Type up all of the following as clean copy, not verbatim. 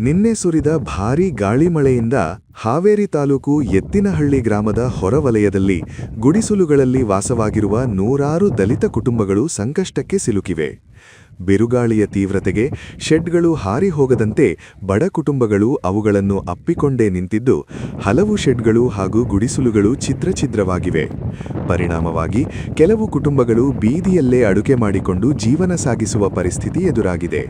ನಿನ್ನೆ ಸುರಿದ ಭಾರೀ ಗಾಳಿಮಳೆಯಿಂದ ಹಾವೇರಿ ತಾಲೂಕು ಎತ್ತಿನಹಳ್ಳಿ ಗ್ರಾಮದ ಹೊರವಲಯದಲ್ಲಿ ಗುಡಿಸಲುಗಳಲ್ಲಿ ವಾಸವಾಗಿರುವ ನೂರಾರು ದಲಿತ ಕುಟುಂಬಗಳು ಸಂಕಷ್ಟಕ್ಕೆ ಸಿಲುಕಿವೆ. ಬಿರುಗಾಳಿಯ ತೀವ್ರತೆಗೆ ಶೆಡ್ಗಳು ಹಾರಿ ಹೋಗದಂತೆ ಬಡ ಕುಟುಂಬಗಳು ಅವುಗಳನ್ನು ಅಪ್ಪಿಕೊಂಡೇ ನಿಂತಿದ್ದು, ಹಲವು ಶೆಡ್ಗಳು ಹಾಗೂ ಗುಡಿಸಲುಗಳು ಛಿದ್ರವಾಗಿವೆ. ಪರಿಣಾಮವಾಗಿ ಕೆಲವು ಕುಟುಂಬಗಳು ಬೀದಿಯಲ್ಲೇ ಅಡುಗೆ ಮಾಡಿಕೊಂಡು ಜೀವನ ಸಾಗಿಸುವ ಪರಿಸ್ಥಿತಿ ಎದುರಾಗಿದೆ.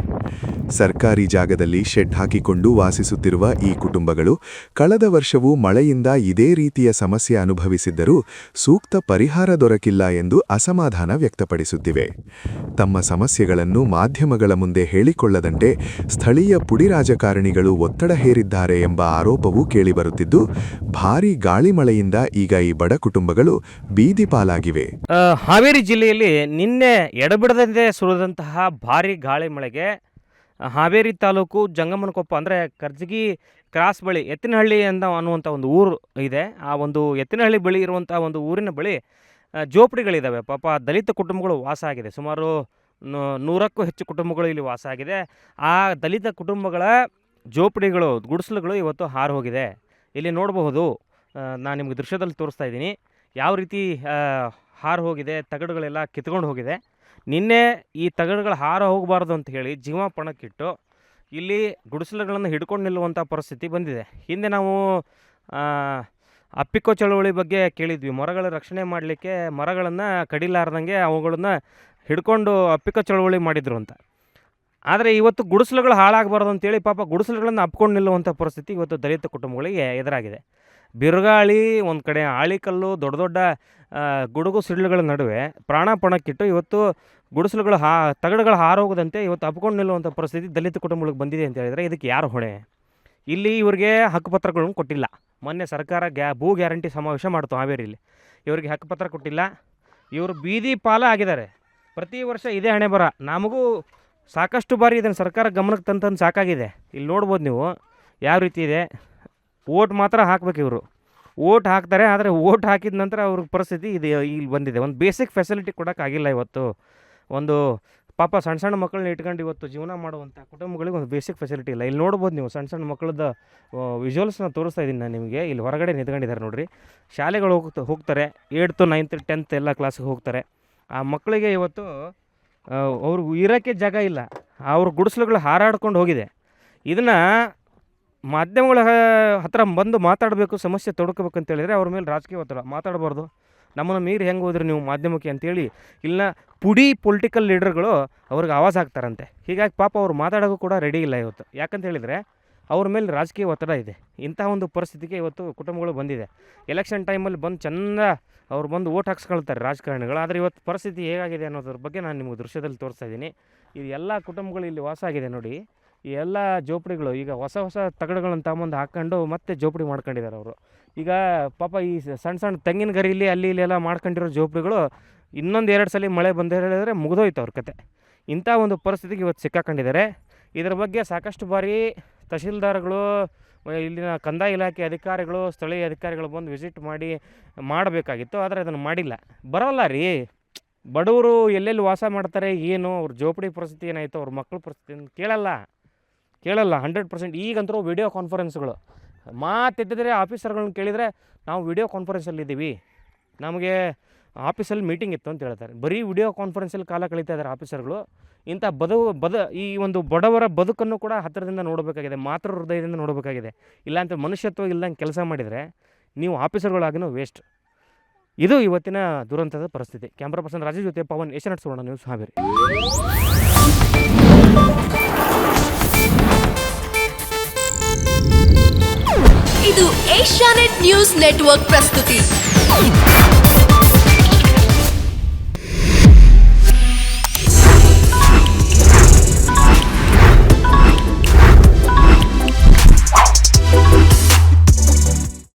ಸರ್ಕಾರಿ ಜಾಗದಲ್ಲಿ ಶೆಡ್ ಹಾಕಿಕೊಂಡು ವಾಸಿಸುತ್ತಿರುವ ಈ ಕುಟುಂಬಗಳು ಕಳೆದ ವರ್ಷವೂ ಮಳೆಯಿಂದ ಇದೇ ರೀತಿಯ ಸಮಸ್ಯೆ ಅನುಭವಿಸಿದ್ದರೂ ಸೂಕ್ತ ಪರಿಹಾರ ದೊರಕಿಲ್ಲ ಎಂದು ಅಸಮಾಧಾನ ವ್ಯಕ್ತಪಡಿಸುತ್ತಿವೆ. ತಮ್ಮ ಸಮಸ್ಯೆಗಳನ್ನು ಮಾಧ್ಯಮಗಳ ಮುಂದೆ ಹೇಳಿಕೊಳ್ಳದಂತೆ ಸ್ಥಳೀಯ ಪುಡಿ ರಾಜಕಾರಣಿಗಳು ಒತ್ತಡ ಹೇರಿದ್ದಾರೆ ಎಂಬ ಆರೋಪವೂ ಕೇಳಿಬರುತ್ತಿದ್ದು, ಭಾರೀ ಗಾಳಿ ಮಳೆಯಿಂದ ಈಗ ಈ ಬಡ ಕುಟುಂಬಗಳು ಬೀದಿ ಪಾಲಾಗಿವೆ. ಹಾವೇರಿ ಜಿಲ್ಲೆಯಲ್ಲಿ ನಿನ್ನೆ ಎಡಬಿಡದಂತೆ ಸುರಿದಂತಹ ಭಾರೀ ಗಾಳಿ ಮಳೆಗೆ ಹಾವೇರಿ ತಾಲೂಕು ಜಂಗಮನಕೊಪ್ಪ ಅಂದರೆ ಕರ್ಜಗಿ ಕ್ರಾಸ್ ಬಳಿ ಎತ್ತಿನಹಳ್ಳಿ ಅನ್ನುವಂಥ ಒಂದು ಊರು ಇದೆ. ಆ ಒಂದು ಎತ್ತಿನಹಳ್ಳಿ ಬಳಿ ಇರುವಂಥ ಒಂದು ಊರಿನ ಬಳಿ ಜೋಪಡಿಗಳಿದ್ದಾವೆ. ಪಾಪ ದಲಿತ ಕುಟುಂಬಗಳು ವಾಸ ಆಗಿದೆ. ಸುಮಾರು 100ಕ್ಕೂ ಹೆಚ್ಚು ಕುಟುಂಬಗಳು ಇಲ್ಲಿ ವಾಸ ಆಗಿದೆ. ಆ ದಲಿತ ಕುಟುಂಬಗಳ ಜೋಪಡಿಗಳು, ಗುಡಿಸಲುಗಳು ಇವತ್ತು ಹಾರು ಹೋಗಿದೆ. ಇಲ್ಲಿ ನೋಡಬಹುದು, ನಾನು ನಿಮಗೆ ದೃಶ್ಯದಲ್ಲಿ ತೋರಿಸ್ತಾ ಇದ್ದೀನಿ ಯಾವ ರೀತಿ ಹಾರು ಹೋಗಿದೆ. ತಗಡುಗಳೆಲ್ಲ ಕಿತ್ಕೊಂಡು ಹೋಗಿದೆ. ನಿನ್ನೆ ಈ ತಗಡುಗಳು ಹಾರ ಹೋಗಬಾರ್ದು ಅಂತ ಹೇಳಿ ಜೀವ ಪಣಕ್ಕಿಟ್ಟು ಇಲ್ಲಿ ಗುಡಿಸಲುಗಳನ್ನು ಹಿಡ್ಕೊಂಡು ನಿಲ್ಲುವಂಥ ಪರಿಸ್ಥಿತಿ ಬಂದಿದೆ. ಹಿಂದೆ ನಾವು ಅಪ್ಪಿಕೋ ಚಳವಳಿ ಬಗ್ಗೆ ಕೇಳಿದ್ವಿ. ಮರಗಳ ರಕ್ಷಣೆ ಮಾಡಲಿಕ್ಕೆ ಮರಗಳನ್ನು ಕಡಿಲಾರ್ದಂಗೆ ಅವುಗಳನ್ನು ಹಿಡ್ಕೊಂಡು ಅಪ್ಪಿಕೋ ಚಳವಳಿ ಮಾಡಿದ್ರು ಅಂತ. ಆದರೆ ಇವತ್ತು ಗುಡಿಸಲುಗಳು ಹಾಳಾಗಬಾರ್ದು ಅಂತೇಳಿ ಪಾಪ ಗುಡಿಸಲುಗಳನ್ನು ಅಪ್ಕೊಂಡು ನಿಲ್ಲುವಂಥ ಪರಿಸ್ಥಿತಿ ಇವತ್ತು ದಲಿತ ಕುಟುಂಬಗಳಿಗೆ ಎದುರಾಗಿದೆ. ಬಿರುಗಾಳಿ, ಒಂದು ಕಡೆ ಆಳಿಕಲ್ಲು, ದೊಡ್ಡ ದೊಡ್ಡ ಗುಡುಗು ಸಿಡಿಲುಗಳ ನಡುವೆ ಪ್ರಾಣ ಪಣಕ್ಕಿಟ್ಟು ಇವತ್ತು ಗುಡಿಸಲುಗಳು ತಗಡುಗಳು ಹಾರೋಗದಂತೆ ಇವತ್ತು ಅಪ್ಕೊಂಡು ನಿಲ್ಲುವಂಥ ಪರಿಸ್ಥಿತಿ ದಲಿತ ಕುಟುಂಬಗಳಿಗೆ ಬಂದಿದೆ ಅಂತ ಹೇಳಿದರೆ ಇದಕ್ಕೆ ಯಾರು ಹೊಣೆ? ಇಲ್ಲಿ ಇವರಿಗೆ ಹಕ್ಕುಪತ್ರಗಳನ್ನು ಕೊಟ್ಟಿಲ್ಲ. ಮೊನ್ನೆ ಸರ್ಕಾರ ಭೂ ಗ್ಯಾರಂಟಿ ಸಮಾವೇಶ ಮಾಡ್ತು ಹಾವೇರಿಯಲ್ಲಿ. ಇವರಿಗೆ ಹಕ್ಕುಪತ್ರ ಕೊಟ್ಟಿಲ್ಲ. ಇವರು ಬೀದಿ ಪಾಲ ಆಗಿದ್ದಾರೆ. ಪ್ರತಿ ವರ್ಷ ಇದೇ ಹಣೆ ಬರ. ನಮಗೂ ಸಾಕಷ್ಟು ಬಾರಿ ಇದನ್ನು ಸರ್ಕಾರ ಗಮನಕ್ಕೆ ತಂತಂದು ಸಾಕಾಗಿದೆ. ಇಲ್ಲಿ ನೋಡ್ಬೋದು ನೀವು ಯಾವ ರೀತಿ ಇದೆ. ಓಟ್ ಮಾತ್ರ ಹಾಕಬೇಕು. ಇವರು ಓಟ್ ಹಾಕ್ತಾರೆ, ಆದರೆ ಓಟ್ ಹಾಕಿದ ನಂತರ ಅವ್ರ ಪರಿಸ್ಥಿತಿ ಇದು ಇಲ್ಲಿ ಬಂದಿದೆ. ಒಂದು ಬೇಸಿಕ್ ಫೆಸಿಲಿಟಿ ಕೊಡೋಕ್ಕಾಗಿಲ್ಲ. ಇವತ್ತು ಒಂದು ಪಾಪ ಸಣ್ಣ ಸಣ್ಣ ಮಕ್ಕಳನ್ನ ಇಟ್ಕೊಂಡು ಇವತ್ತು ಜೀವನ ಮಾಡುವಂಥ ಕುಟುಂಬಗಳಿಗೆ ಒಂದು ಬೇಸಿಕ್ ಫೆಸಿಲಿಟಿ ಇಲ್ಲ. ಇಲ್ಲಿ ನೋಡ್ಬೋದು ನೀವು ಸಣ್ಣ ಸಣ್ಣ ಮಕ್ಕಳದ್ದು ವಿಜುವಲ್ಸ್ನ ತೋರಿಸ್ತಾ ಇದ್ದೀನಿ ನಾನು ನಿಮಗೆ. ಇಲ್ಲಿ ಹೊರಗಡೆ ನಿಂತ್ಕೊಂಡಿದ್ದಾರೆ ನೋಡಿರಿ. ಶಾಲೆಗಳು ಹೋಗ್ತಾರೆ 8th 9th 10th ಎಲ್ಲ ಕ್ಲಾಸಿಗೆ ಹೋಗ್ತಾರೆ. ಆ ಮಕ್ಕಳಿಗೆ ಇವತ್ತು ಅವ್ರಿಗೆ ಇರೋಕ್ಕೆ ಜಾಗ ಇಲ್ಲ. ಅವ್ರ ಗುಡಿಸಲುಗಳು ಹಾರಾಡ್ಕೊಂಡು ಹೋಗಿದೆ. ಇದನ್ನು ಮಾಧ್ಯಮಗಳ ಹತ್ರ ಬಂದು ಮಾತಾಡಬೇಕು, ಸಮಸ್ಯೆ ತೊಡಕಬೇಕು ಅಂತ ಹೇಳಿದರೆ ಅವ್ರ ಮೇಲೆ ರಾಜಕೀಯ ಒತ್ತಡ. ಮಾತಾಡಬಾರ್ದು, ನಮ್ಮನ್ನು ಮೀರಿ ಹೆಂಗೆ ಹೋದ್ರಿ ನೀವು ಮಾಧ್ಯಮಕ್ಕೆ ಅಂತೇಳಿ ಇಲ್ಲ ಪುಡಿ ಪೊಲಿಟಿಕಲ್ ಲೀಡರ್ಗಳು ಅವ್ರಿಗೆ ಆವಾಜ್ ಆಗ್ತಾರಂತೆ. ಹೀಗಾಗಿ ಪಾಪ ಅವ್ರು ಮಾತಾಡೋಕ್ಕೂ ಕೂಡ ರೆಡಿ ಇಲ್ಲ ಇವತ್ತು. ಯಾಕಂತ ಹೇಳಿದರೆ ಅವ್ರ ಮೇಲೆ ರಾಜಕೀಯ ಒತ್ತಡ ಇದೆ. ಇಂಥ ಒಂದು ಪರಿಸ್ಥಿತಿಗೆ ಇವತ್ತು ಕುಟುಂಬಗಳು ಬಂದಿದೆ. ಎಲೆಕ್ಷನ್ ಟೈಮಲ್ಲಿ ಬಂದು ಚೆಂದ ಅವ್ರು ಬಂದು ಓಟ್ ಹಾಕ್ಸ್ಕೊಳ್ತಾರೆ ರಾಜಕಾರಣಿಗಳು. ಆದರೆ ಇವತ್ತು ಪರಿಸ್ಥಿತಿ ಹೇಗಾಗಿದೆ ಅನ್ನೋದ್ರ ಬಗ್ಗೆ ನಾನು ನಿಮಗೆ ದೃಶ್ಯದಲ್ಲಿ ತೋರಿಸ್ತಾ ಇದ್ದೀನಿ. ಇದು ಎಲ್ಲ ಕುಟುಂಬಗಳು ಇಲ್ಲಿ ವಾಸ ಆಗಿದೆ ನೋಡಿ. ಈ ಎಲ್ಲ ಜೋಪಡಿಗಳು ಈಗ ಹೊಸ ತಗಡುಗಳನ್ನು ತಗೊಂಬಂದು ಹಾಕ್ಕೊಂಡು ಮತ್ತೆ ಜೋಪಡಿ ಮಾಡ್ಕೊಂಡಿದ್ದಾರೆ ಅವರು. ಈಗ ಪಾಪ ಈ ಸಣ್ಣ ಸಣ್ಣ ತೆಂಗಿನ ಗರಿಲಿ ಅಲ್ಲಿ ಎಲ್ಲ ಮಾಡ್ಕೊಂಡಿರೋ ಜೋಪಡಿಗಳು ಇನ್ನೊಂದು 2 ಸಲ ಮಳೆ ಬಂದು ಹೇಳಿದ್ರೆ ಮುಗಿದೋಯ್ತು ಅವ್ರ ಕತೆ. ಇಂಥ ಒಂದು ಪರಿಸ್ಥಿತಿಗೆ ಇವತ್ತು ಸಿಕ್ಕಾಕೊಂಡಿದ್ದಾರೆ. ಇದರ ಬಗ್ಗೆ ಸಾಕಷ್ಟು ಬಾರಿ ತಹಶೀಲ್ದಾರ್ಗಳು, ಇಲ್ಲಿನ ಕಂದಾಯ ಇಲಾಖೆ ಅಧಿಕಾರಿಗಳು, ಸ್ಥಳೀಯ ಅಧಿಕಾರಿಗಳು ಬಂದು ವಿಸಿಟ್ ಮಾಡಬೇಕಾಗಿತ್ತು. ಆದರೆ ಅದನ್ನು ಮಾಡಿಲ್ಲ. ಬರೋಲ್ಲ ರೀ, ಬಡವರು ಎಲ್ಲೆಲ್ಲಿ ವಾಸ ಮಾಡ್ತಾರೆ, ಏನು ಅವ್ರ ಜೋಪಡಿ ಪರಿಸ್ಥಿತಿ ಏನಾಯಿತು, ಅವ್ರ ಮಕ್ಕಳ ಪರಿಸ್ಥಿತಿ ಕೇಳಲ್ಲ 100%. ಈಗಂತರೂ ವಿಡಿಯೋ ಕಾನ್ಫರೆನ್ಸ್ಗಳು ಮಾತೆತ್ತಿದ್ರೆ ಆಫೀಸರ್ಗಳನ್ನ ಕೇಳಿದರೆ ನಾವು ವಿಡಿಯೋ ಕಾನ್ಫರೆನ್ಸಲ್ಲಿದ್ದೀವಿ, ನಮಗೆ ಆಫೀಸಲ್ಲಿ ಮೀಟಿಂಗ್ ಇತ್ತು ಅಂತ ಹೇಳ್ತಾರೆ. ಬರೀ ವಿಡಿಯೋ ಕಾನ್ಫರೆನ್ಸಲ್ಲಿ ಕಾಲ ಕಳೀತಾ ಇದ್ದಾರೆ ಆಫೀಸರ್ಗಳು. ಇಂಥ ಈ ಒಂದು ಬಡವರ ಬದುಕನ್ನು ಕೂಡ ಹತ್ತಿರದಿಂದ ನೋಡಬೇಕಾಗಿದೆ, ಮಾತೃ ಹೃದಯದಿಂದ ನೋಡಬೇಕಾಗಿದೆ. ಇಲ್ಲಾಂತ ಮನುಷ್ಯತ್ವ ಇಲ್ಲದಂಗೆ ಕೆಲಸ ಮಾಡಿದರೆ ನೀವು ಆಫೀಸರ್ಗಳಾಗಿನೂ ವೇಸ್ಟ್. ಇದು ಇವತ್ತಿನ ದುರಂತದ ಪರಿಸ್ಥಿತಿ. ಕ್ಯಾಮ್ರಾ ಪರ್ಸನ್ ರಾಜೇಶ್ ಜೊತೆ ಪವನ್, ಏಷ್ಯಾನೆಟ್ ಸುವರ್ಣ ನ್ಯೂಸ್, ಹಾವೇರಿ. ಇದು ಏಷ್ಯಾನೆಟ್ ನ್ಯೂಸ್ ನೆಟ್ವರ್ಕ್ ಪ್ರಸ್ತುತಿ.